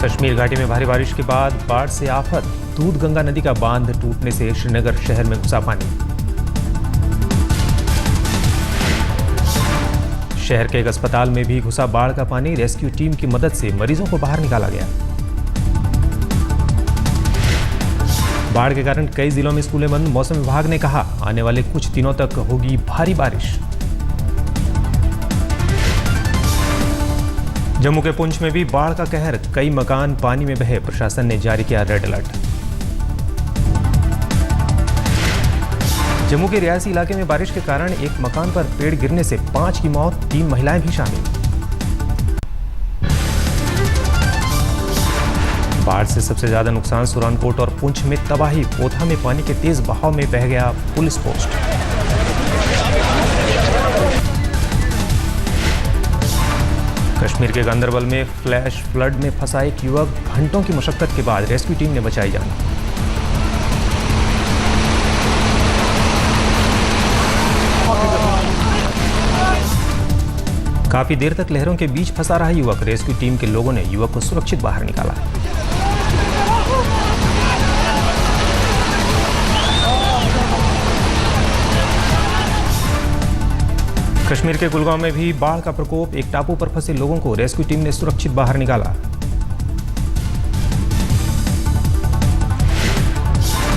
कश्मीर घाटी में भारी बारिश के बाद बाढ़ से आफत। दूधगंगा नदी का बांध टूटने से श्रीनगर शहर में घुसा पानी। शहर के एक अस्पताल में भी घुसा बाढ़ का पानी। रेस्क्यू टीम की मदद से मरीजों को बाहर निकाला गया। बाढ़ के कारण कई जिलों में स्कूलें बंद। मौसम विभाग ने कहा आने वाले कुछ दिनों तक होगी भारी बारिश। जम्मू के पुंछ में भी बाढ़ का कहर। कई मकान पानी में बहे। प्रशासन ने जारी किया रेड अलर्ट। जम्मू के रियासी इलाके में बारिश के कारण एक मकान पर पेड़ गिरने से 5 की मौत, 3 महिलाएं भी शामिल। बाढ़ से सबसे ज्यादा नुकसान सुरानकोट और पुंछ में तबाही। पोथा में पानी के तेज बहाव में बह गया पुलिस पोस्ट। कश्मीर के गांदरबल में फ्लैश फ्लड में फंसा एक युवक। घंटों की मशक्कत के बाद रेस्क्यू टीम ने बचाई जान। काफी देर तक लहरों के बीच फंसा रहा युवक। रेस्क्यू टीम के लोगों ने युवक को सुरक्षित बाहर निकाला। कश्मीर के कुलगांव में भी बाढ़ का प्रकोप। एक टापू पर फंसे लोगों को रेस्क्यू टीम ने सुरक्षित बाहर निकाला।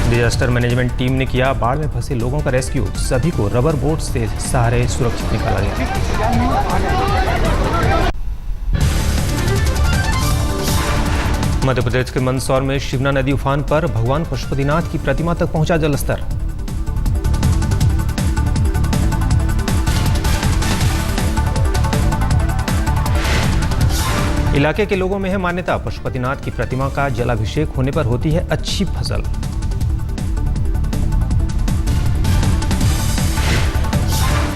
डिजास्टर मैनेजमेंट टीम ने किया बाढ़ में फंसे लोगों का रेस्क्यू। सभी को रबर बोट से सहारे सुरक्षित निकाला गया। मध्य प्रदेश के मंदसौर में शिवना नदी उफान पर। भगवान पशुपतिनाथ की प्रतिमा तक पहुंचा जलस्तर। इलाके के लोगों में है मान्यता, पशुपतिनाथ की प्रतिमा का जलाभिषेक होने पर होती है अच्छी फसल।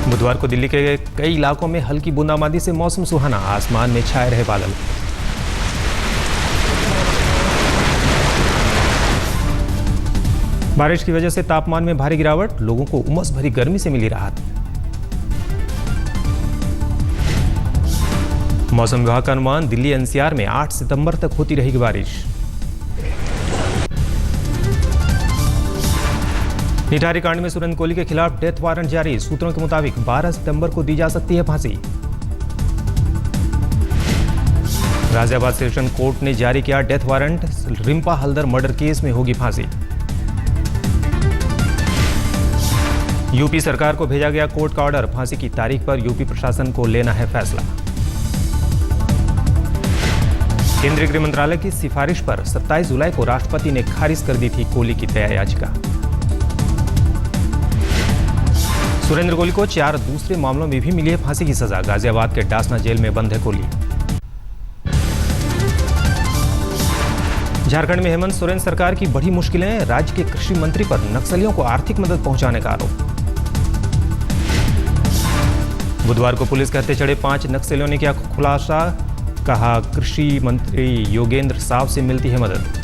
बुधवार को दिल्ली के कई इलाकों में हल्की बूंदाबांदी से मौसम सुहाना। आसमान में छाए रहे बादल। बारिश की वजह से तापमान में भारी गिरावट। लोगों को उमस भरी गर्मी से मिली राहत। मौसम विभाग का अनुमान दिल्ली एनसीआर में 8 सितंबर तक होती रहेगी बारिश। निठारी कांड में सुरेंद्र कोहली के खिलाफ डेथ वारंट जारी। सूत्रों के मुताबिक 12 सितंबर को दी जा सकती है फांसी। गाजियाबाद सेशन कोर्ट ने जारी किया death warrant. Rimpa Haldar murder case में होगी फांसी। यूपी सरकार को भेजा गया कोर्ट का ऑर्डर। फांसी की तारीख पर यूपी प्रशासन को लेना है फैसला। केंद्रीय गृह मंत्रालय की सिफारिश पर 27 जुलाई को राष्ट्रपति ने खारिज कर दी थी कोहली की दया याचिका। सुरेंद्र कोहली को 4 दूसरे मामलों में भी मिली है फांसी की सजा। गाजियाबाद के डासना जेल में बंद है कोहली। झारखंड में हेमंत सोरेन सरकार की बढ़ी मुश्किलें। राज्य के कृषि मंत्री पर नक्सलियों को आर्थिक मदद पहुंचाने का आरोप। बुधवार को पुलिस के हत्थे चढ़े 5 नक्सलियों ने किया खुलासा। कहा कृषि मंत्री योगेंद्र साव से मिलती है मदद।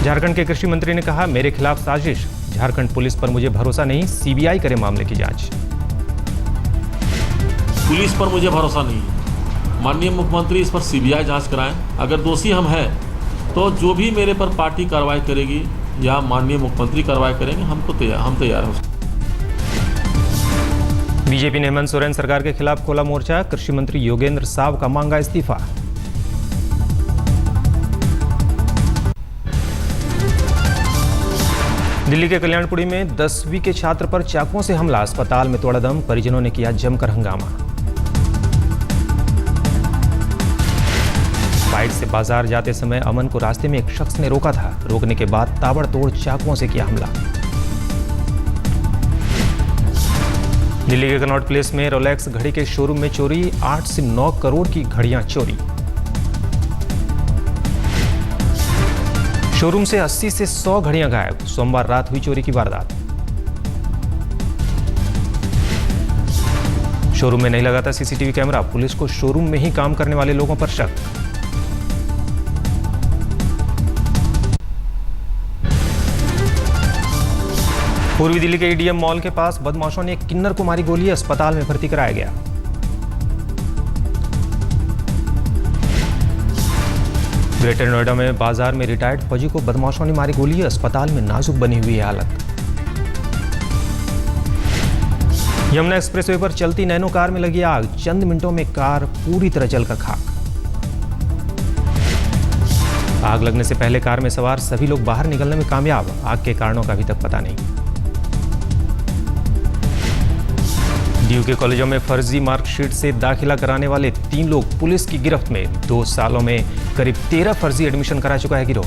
झारखंड के कृषि मंत्री ने कहा मेरे खिलाफ साजिश। झारखंड पुलिस पर मुझे भरोसा नहीं, सीबीआई करे मामले की जांच। पुलिस पर मुझे भरोसा नहीं है, माननीय मुख्यमंत्री इस पर सीबीआई जांच कराएं। अगर दोषी हम हैं तो जो भी मेरे पर पार्टी कार्रवाई करेगी या माननीय मुख्यमंत्री कार्रवाई करेंगे हम तैयार हैं। बीजेपी ने हेमंत सोरेन सरकार के खिलाफ खोला मोर्चा। कृषि मंत्री योगेंद्र साव का मांगा इस्तीफा। दिल्ली के कल्याणपुरी में 10वीं के छात्र पर चाकुओं से हमला। अस्पताल में तोड़ा दम। परिजनों ने किया जमकर हंगामा। बाइक से बाजार जाते समय अमन को रास्ते में एक शख्स ने रोका था। रोकने के बाद ताबड़तोड़ चाकुओं से किया हमला। दिल्ली के कनॉट प्लेस में रोलेक्स घड़ी के शोरूम में चोरी। 8 से 9 करोड़ की घड़ियां चोरी। शोरूम से 80 से 100 घड़ियां गायब। सोमवार रात हुई चोरी की वारदात। शोरूम में नहीं लगा था सीसीटीवी कैमरा। पुलिस को शोरूम में ही काम करने वाले लोगों पर शक। पूर्वी दिल्ली के ईडीएम मॉल के पास बदमाशों ने एक किन्नर को मारी गोली। अस्पताल में भर्ती कराया गया। ग्रेटर नोएडा में बाजार में रिटायर्ड फौजी को बदमाशों ने मारी गोली, अस्पताल में नाजुक बनी हुई है हालत। यमुना एक्सप्रेसवे पर चलती नैनो कार में लगी आग, चंद मिनटों में कार पूरी तरह जलकर खाक। आग लगने से पहले कार में सवार सभी लोग बाहर निकलने में कामयाब, आग के कारणों का अभी तक पता नहीं। डीयू के कॉलेजों में फर्जी मार्कशीट से दाखिला कराने वाले 3 लोग पुलिस की गिरफ्त में। 2 सालों में करीब 13 फर्जी एडमिशन करा चुका है गिरोह।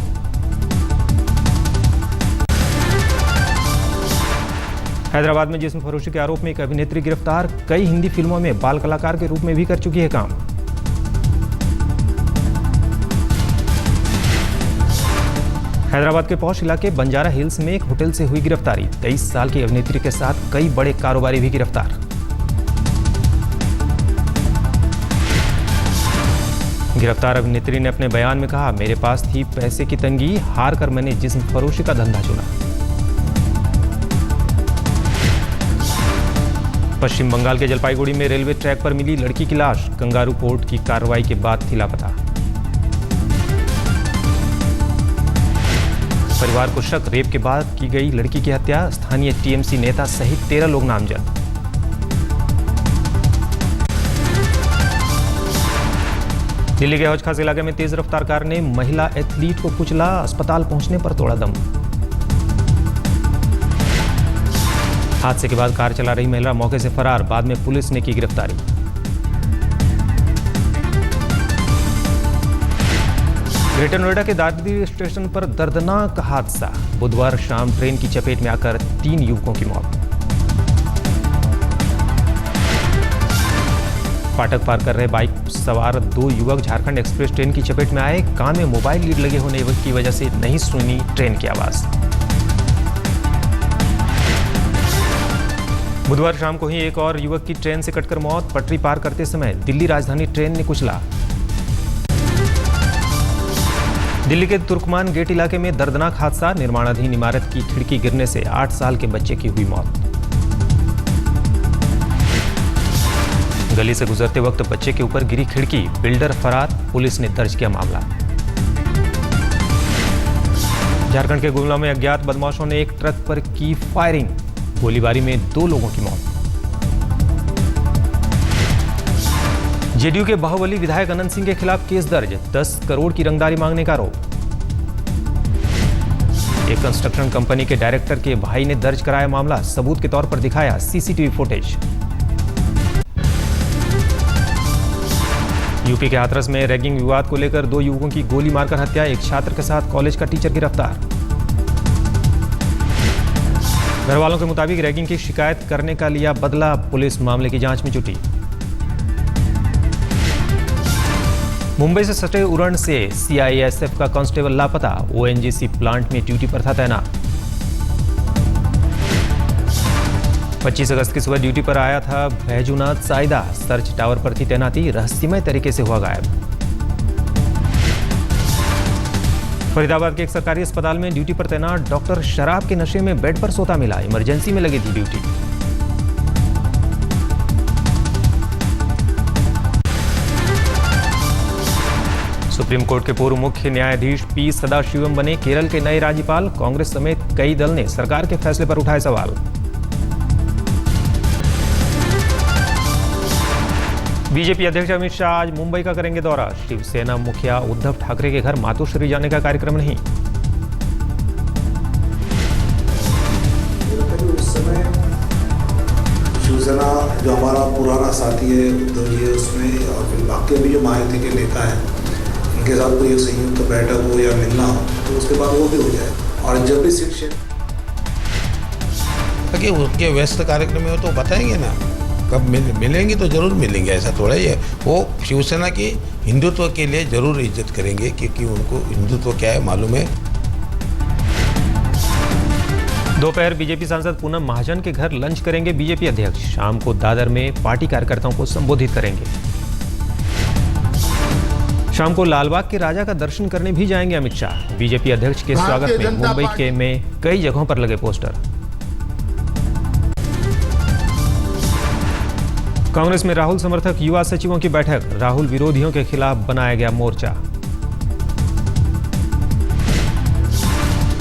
हैदराबाद में जिस्म फरोशी के आरोप में एक अभिनेत्री गिरफ्तार, कई हिंदी फिल्मों में बाल कलाकार के रूप में भी कर चुकी है काम। हैदराबाद के पौष इलाके बंजारा हिल्स में एक होटल से हुई गिरफ्तारी, 23 साल की अभिनेत्री के साथ कई बड़े कारोबारी भी गिरफ्तार। गिरफ्तार अभिनेत्री ने अपने बयान में कहा, मेरे पास थी पैसे की तंगी, हार कर मैंने जिस्म फरोशी का धंधा चुना। पश्चिम बंगाल के जलपाईगुड़ी में रेलवे ट्रैक पर मिली लड़की की लाश, कंगारू कोर्ट की कार्रवाई के बाद थी लापता। परिवार को शक, रेप के बाद की गई लड़की की हत्या, स्थानीय टीएमसी नेता सहित 13 लोग नामजद। दिल्ली के हौज खास इलाके में तेज रफ्तार कार ने महिला एथलीट को कुचला, अस्पताल पहुंचने पर तोड़ा दम। हादसे के बाद कार चला रही महिला मौके से फरार, बाद में पुलिस ने की गिरफ्तारी। ग्रेटर नोएडा के दादरी स्टेशन पर दर्दनाक हादसा, बुधवार शाम ट्रेन की चपेट में आकर 3 युवकों की मौत। फाटक पार कर रहे बाइक सवार 2 युवक झारखंड एक्सप्रेस ट्रेन की चपेट में आए, कान में मोबाइल लीड लगे होने की वजह से नहीं सुनी ट्रेन की आवाज। बुधवार शाम को ही एक और युवक की ट्रेन से कटकर मौत, पटरी पार करते समय दिल्ली राजधानी ट्रेन ने कुचला। दिल्ली के तुर्कमान गेट इलाके में दर्दनाक हादसा, निर्माणाधीन इमारत की खिड़की गिरने से 8 साल के बच्चे की हुई मौत। गली से गुजरते वक्त बच्चे के ऊपर गिरी खिड़की, बिल्डर फरार, पुलिस ने दर्ज किया मामला। झारखंड के गुमला में अज्ञात बदमाशों ने एक ट्रक पर की फायरिंग, गोलीबारी में 2 लोगों की मौत। जेडीयू के बाहुबली विधायक अनंत सिंह के खिलाफ केस दर्ज, 10 करोड़ की रंगदारी मांगने का आरोप। एक कंस्ट्रक्शन कंपनी के डायरेक्टर के भाई ने दर्ज कराया मामला, सबूत के तौर पर दिखाया सीसीटीवी फुटेज। यूपी के हाथरस में रैगिंग विवाद को लेकर 2 युवकों की गोली मारकर हत्या, एक छात्र के साथ कॉलेज का टीचर गिरफ्तार। घर वालों के मुताबिक रैगिंग की शिकायत करने का लिया बदला, पुलिस मामले की जांच में जुटी। मुंबई से सटे उरण से सीआईएसएफ का कांस्टेबल लापता, ओएनजीसी प्लांट में ड्यूटी पर था तैनात। 25 अगस्त की सुबह ड्यूटी पर आया था बैजूनाथ साइदा, सर्च टावर पर थी तैनाती, रहस्यमय तरीके से हुआ गायब। फरीदाबाद के एक सरकारी अस्पताल में ड्यूटी पर तैनात डॉक्टर शराब के नशे में बेड पर सोता मिला, इमरजेंसी में लगी थी ड्यूटी। सुप्रीम कोर्ट के पूर्व मुख्य न्यायाधीश पी सदाशिवम बने केरल के नए राज्यपाल, कांग्रेस समेत कई दल ने सरकार के फैसले पर उठाए सवाल। बीजेपी अध्यक्ष अमित शाह आज मुंबई का करेंगे दौरा, शिवसेना मुखिया उद्धव ठाकरे के घर मातोश्री जाने का कार्यक्रम नहीं। उस समय शिवसेना जो हमारा पुराना साथी है उद्धव जी है उसमें, और फिर बाकी भी जो महायुति के नेता हैं उनके साथ कोई संयुक्त बैठक हो या मिलना हो तो उसके बाद वो भी हो जाए। और जब भी शिक्षक उनके व्यस्त कार्यक्रम में हो तो बताएंगे ना, कब मिलेंगे तो जरूर मिलेंगे, ऐसा थोड़ा ही है। वो शिवसेना की हिंदुत्व के लिए जरूर इज्जत करेंगे क्योंकि उनको हिंदुत्व क्या है मालूम है। दोपहर बीजेपी सांसद पूनम महाजन के घर लंच करेंगे बीजेपी अध्यक्ष, शाम को दादर में पार्टी कार्यकर्ताओं को संबोधित करेंगे। शाम को लालबाग के राजा का दर्शन करने भी जाएंगे अमित शाह। बीजेपी अध्यक्ष के स्वागत में मुंबई में कई जगहों पर लगे पोस्टर। कांग्रेस में राहुल समर्थक युवा सचिवों की बैठक, राहुल विरोधियों के खिलाफ बनाया गया मोर्चा।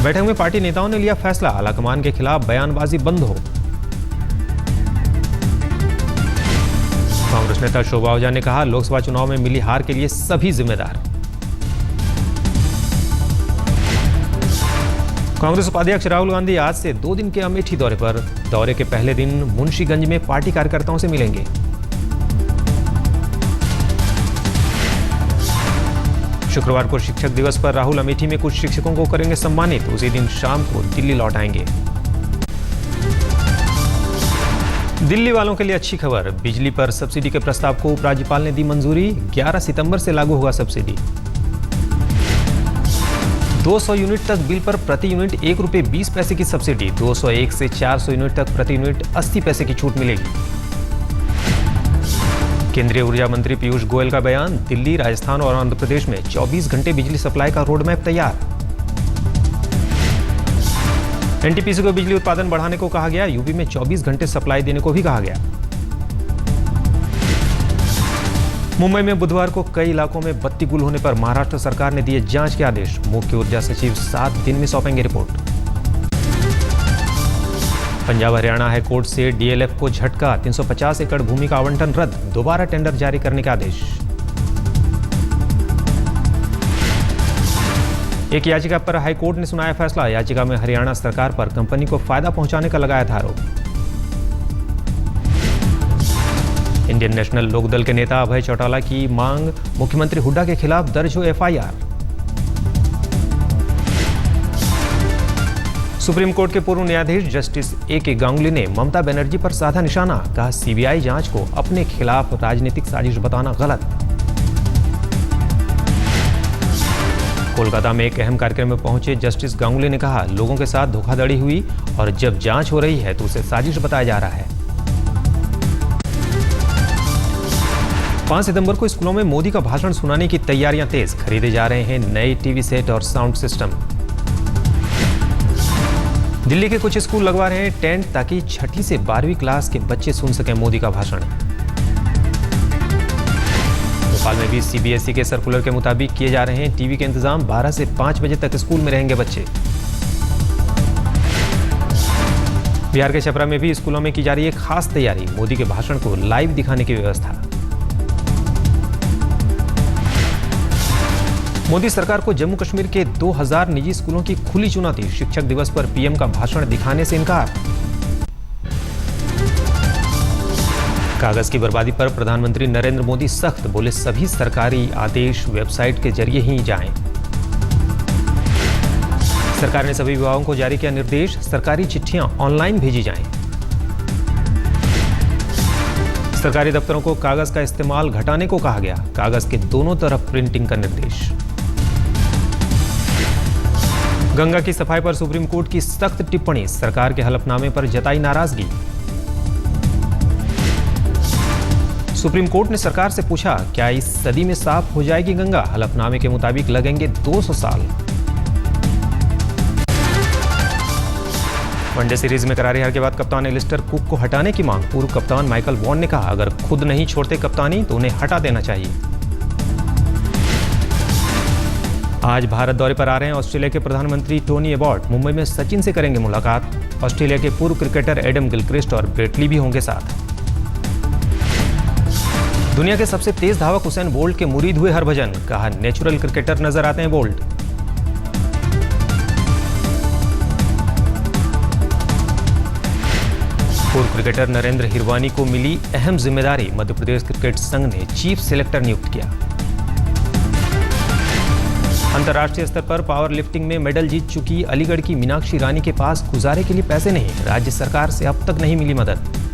बैठक में पार्टी नेताओं ने लिया फैसला, आलाकमान के खिलाफ बयानबाजी बंद हो। कांग्रेस नेता शोभा ओझा ने कहा, लोकसभा चुनाव में मिली हार के लिए सभी जिम्मेदार। कांग्रेस उपाध्यक्ष राहुल गांधी आज से 2 दिन के अमेठी दौरे पर। दौरे के पहले दिन मुंशीगंज में पार्टी कार्यकर्ताओं से मिलेंगे। शुक्रवार को शिक्षक दिवस पर राहुल अमेठी में कुछ शिक्षकों को करेंगे सम्मानित। उसी दिन शाम को दिल्ली लौट आएंगे। दिल्ली वालों के लिए अच्छी खबर, बिजली पर सब्सिडी के प्रस्ताव को उपराज्यपाल ने दी मंजूरी। 11 सितंबर से लागू होगा सब्सिडी। 200 यूनिट तक बिल पर प्रति यूनिट ₹1.20 की सब्सिडी। 201 से 400 यूनिट तक प्रति यूनिट 80 पैसे की छूट मिलेगी। केंद्रीय ऊर्जा मंत्री पीयूष गोयल का बयान, दिल्ली, राजस्थान और आंध्र प्रदेश में 24 घंटे बिजली सप्लाई का रोड मैप तैयार। एनटीपीसी को बिजली उत्पादन बढ़ाने को कहा गया। यूपी में 24 घंटे सप्लाई देने को भी कहा गया। मुंबई में बुधवार को कई इलाकों में बत्ती गुल होने पर महाराष्ट्र सरकार ने दिए जांच के आदेश। मुख्य ऊर्जा सचिव 7 दिन में सौंपेंगे रिपोर्ट। पंजाब हरियाणा हाईकोर्ट से डीएलएफ को झटका, 350 एकड़ भूमि का आवंटन रद्द, दोबारा टेंडर जारी करने का आदेश। एक याचिका पर हाईकोर्ट ने सुनाया फैसला। याचिका में हरियाणा सरकार पर कंपनी को फायदा पहुंचाने का लगाया था आरोप। इंडियन नेशनल लोकदल के नेता अभय चौटाला की मांग, मुख्यमंत्री हुड्डा के खिलाफ दर्ज हो एफआईआर। सुप्रीम कोर्ट के पूर्व न्यायाधीश जस्टिस ए.के. गांगुली ने ममता बनर्जी पर साधा निशाना, कहा सीबीआई जांच को अपने खिलाफ राजनीतिक साजिश बताना गलत। कोलकाता में एक अहम कार्यक्रम में पहुंचे जस्टिस गांगुली ने कहा, लोगों के साथ धोखाधड़ी हुई और जब जांच हो रही है तो उसे साजिश बताया जा रहा है। 5 सितंबर को स्कूलों में मोदी का भाषण सुनाने की तैयारियां तेज, खरीदे जा रहे हैं नए टीवी सेट और साउंड सिस्टम। दिल्ली के कुछ स्कूल लगवा रहे हैं टेंट ताकि 6ठी से 12वीं क्लास के बच्चे सुन सकें मोदी का भाषण। भोपाल में भी सीबीएसई के सर्कुलर के मुताबिक किए जा रहे हैं टीवी के इंतजाम। 12 से 5 बजे तक स्कूल में रहेंगे बच्चे। बिहार के छपरा में भी स्कूलों में की जा रही है खास तैयारी, मोदी के भाषण को लाइव दिखाने की व्यवस्था। मोदी सरकार को जम्मू कश्मीर के 2000 निजी स्कूलों की खुली चुनौती, शिक्षक दिवस पर पीएम का भाषण दिखाने से इनकार। कागज की बर्बादी पर प्रधानमंत्री नरेंद्र मोदी सख्त, बोले सभी सरकारी आदेश वेबसाइट के जरिए ही जाएं। सरकार ने सभी विभागों को जारी किया निर्देश, सरकारी चिट्ठियां ऑनलाइन भेजी जाएं। सरकारी दफ्तरों को कागज का इस्तेमाल घटाने को कहा गया, कागज के दोनों तरफ प्रिंटिंग का निर्देश। गंगा की सफाई पर सुप्रीम कोर्ट की सख्त टिप्पणी, सरकार के हलफनामे पर जताई नाराजगी। सुप्रीम कोर्ट ने सरकार से पूछा, क्या इस सदी में साफ हो जाएगी गंगा? हलफनामे के मुताबिक लगेंगे 200 साल। वनडे सीरीज में करारी हार के बाद कप्तान एलिस्टर कुक को हटाने की मांग, पूर्व कप्तान माइकल वॉन ने कहा, अगर खुद नहीं छोड़ते कप्तानी तो उन्हें हटा देना चाहिए। आज भारत दौरे पर आ रहे हैं ऑस्ट्रेलिया के प्रधानमंत्री टोनी एबॉट, मुंबई में सचिन से करेंगे मुलाकात। ऑस्ट्रेलिया के पूर्व क्रिकेटर एडम गिलक्रिस्ट और ब्रेट ली भी होंगे साथ। दुनिया के सबसे तेज धावक उसेन बोल्ट के मुरीद हुए हरभजन, कहा नेचुरल क्रिकेटर नजर आते हैं बोल्ट। पूर्व क्रिकेटर नरेंद्र हिरवानी को मिली अहम जिम्मेदारी, मध्य प्रदेश क्रिकेट संघ ने चीफ सिलेक्टर नियुक्त किया। अंतर्राष्ट्रीय स्तर पर पावर लिफ्टिंग में मेडल जीत चुकी अलीगढ़ की मीनाक्षी रानी के पास गुजारे के लिए पैसे नहीं, राज्य सरकार से अब तक नहीं मिली मदद।